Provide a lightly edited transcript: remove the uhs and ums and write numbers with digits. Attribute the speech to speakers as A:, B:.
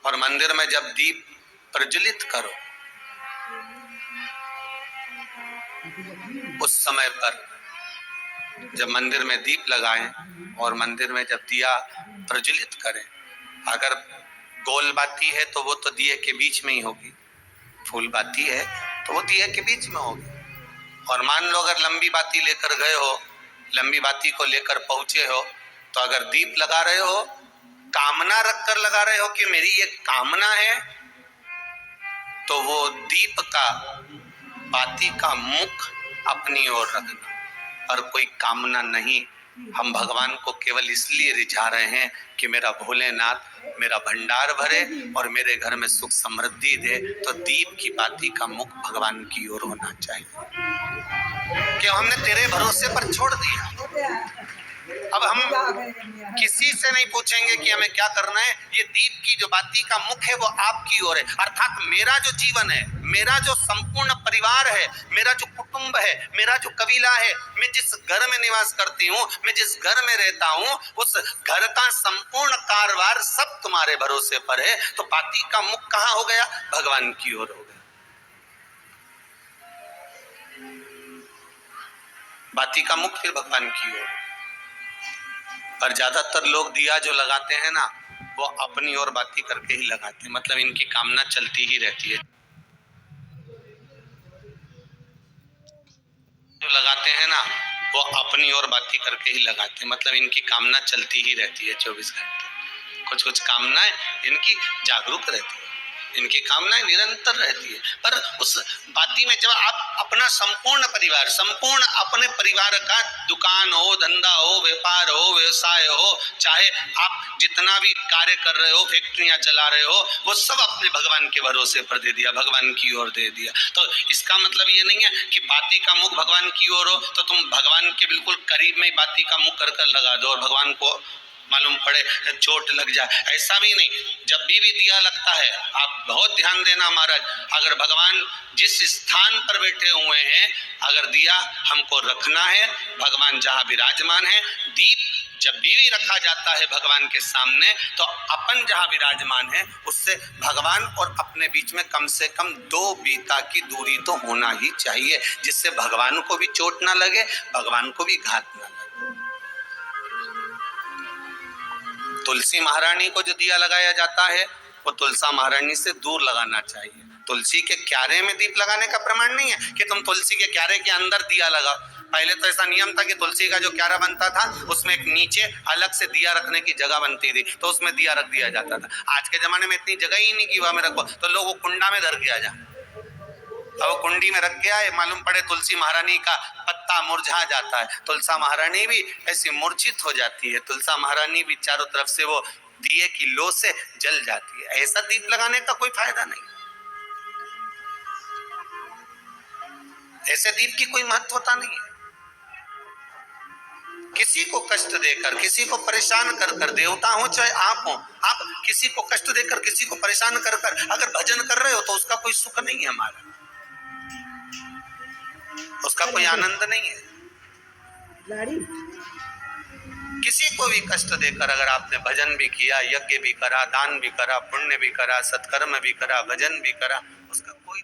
A: और मंदिर में जब दीप प्रज्वलित करो, उस समय पर जब मंदिर में दीप लगाएं और मंदिर में जब दिया प्रज्वलित करें, अगर गोल बाती है तो वो तो दिए के बीच में ही होगी, फूल बाती है तो वो दिए के बीच में होगी। और मान लो अगर लंबी बाती लेकर गए हो, लंबी बाती को लेकर पहुंचे हो, तो अगर दीप लगा रहे हो, कामना रखकर लगा रहे हो कि मेरी ये कामना है, तो वो दीप का, बाती का मुख अपनी ओर रखना और कोई कामना नहीं। हम भगवान को केवल इसलिए रिझा रहे हैं कि मेरा भोलेनाथ मेरा भंडार भरे और मेरे घर में सुख समृद्धि दे। तो दीप की बाती का मुख भगवान की ओर होना चाहिए, कि हमने तेरे भरोसे पर छोड़ दिया। अब हम किसी से नहीं पूछेंगे कि हमें क्या करना है, ये दीप की जो बाती का मुख है वो आपकी ओर है। अर्थात मेरा जो जीवन है, मेरा जो संपूर्ण परिवार है, मेरा जो कुटुंब है, मेरा जो कबीला है, मैं जिस घर में निवास करती हूँ, मैं जिस घर में रहता हूँ, उस घर का संपूर्ण कारभार सब तुम्हारे भरोसे पर है। तो बाती का मुख कहाँ हो गया? भगवान की ओर हो गया। बाती का मुख फिर भगवान की ओर। पर ज्यादातर लोग दिया जो लगाते हैं ना, वो अपनी ओर बाती करके ही लगाते हैं, मतलब इनकी कामना चलती ही रहती है। जो लगाते हैं ना, वो अपनी ओर बाती करके ही लगाते हैं, मतलब इनकी कामना चलती ही रहती है 24 घंटे। कुछ कुछ कामनाएं इनकी जागरूक रहती है, इनकी कामनाएं निरंतर रहती है। पर उस बाती में जब आप अपना संपूर्ण परिवार, संपूर्ण अपने परिवार का, दुकान हो, धंधा हो, व्यापार हो, व्यवसाय हो, चाहे आप जितना भी कार्य कर रहे हो, फैक्ट्रियां चला रहे हो, वो सब अपने भगवान के भरोसे पर दे दिया, भगवान की ओर दे दिया। तो इसका मतलब ये नहीं है कि बाती का मुख भगवान की ओर हो तो तुम भगवान के बिल्कुल करीब में बाती का मुख कर लगा दो और भगवान को मालूम पड़े चोट लग जाए, ऐसा भी नहीं। जब भी दिया लगता है, आप बहुत ध्यान देना महाराज, अगर भगवान जिस स्थान पर बैठे हुए हैं, अगर दिया हमको रखना है, भगवान जहां विराजमान है, दीप जब भी रखा जाता है भगवान के सामने, तो अपन जहां विराजमान है उससे भगवान और अपने बीच में कम से कम 2 बीता की दूरी तो होना ही चाहिए, जिससे भगवान को भी चोट ना लगे, भगवान को भी घात ना लगे। तुलसी महारानी को जो दिया लगाया जाता है, वो तुलसा महारानी से दूर लगाना चाहिए। तुलसी के क्यारे में दीप लगाने का प्रमाण नहीं है कि तुम तुलसी के क्यारे के अंदर दिया लगाओ। पहले तो ऐसा नियम था कि तुलसी का जो क्यारा बनता था, उसमें एक नीचे अलग से दिया रखने की जगह बनती थी, तो उसमें दिया रख दिया जाता था। आज के जमाने में इतनी जगह ही नहीं कि वहां में रखो, तो लोग वो कुंडा में धर के आ जा, अब कुंडी में रख के आए, मालूम पड़े तुलसी महारानी का पत्ता मुरझा जाता है, तुलसा महारानी भी ऐसी मूर्छित हो जाती है, तुलसा महारानी भी चारों तरफ से वो दिए की लो से जल जाती है। ऐसा दीप लगाने का कोई फायदा नहीं, ऐसे दीप की कोई महत्वता नहीं है। किसी को कष्ट देकर, किसी को परेशान कर कर, देवता हो चाहे आप हो, आप किसी को कष्ट देकर, किसी को परेशान कर कर अगर भजन कर रहे हो तो उसका कोई सुख नहीं है हमारा, उसका कोई आनंद नहीं है। किसी को भी कष्ट देकर अगर आपने भजन भी किया, यज्ञ भी करा, दान भी करा, पुण्य भी करा, सत्कर्म भी करा, भजन भी करा, उसका कोई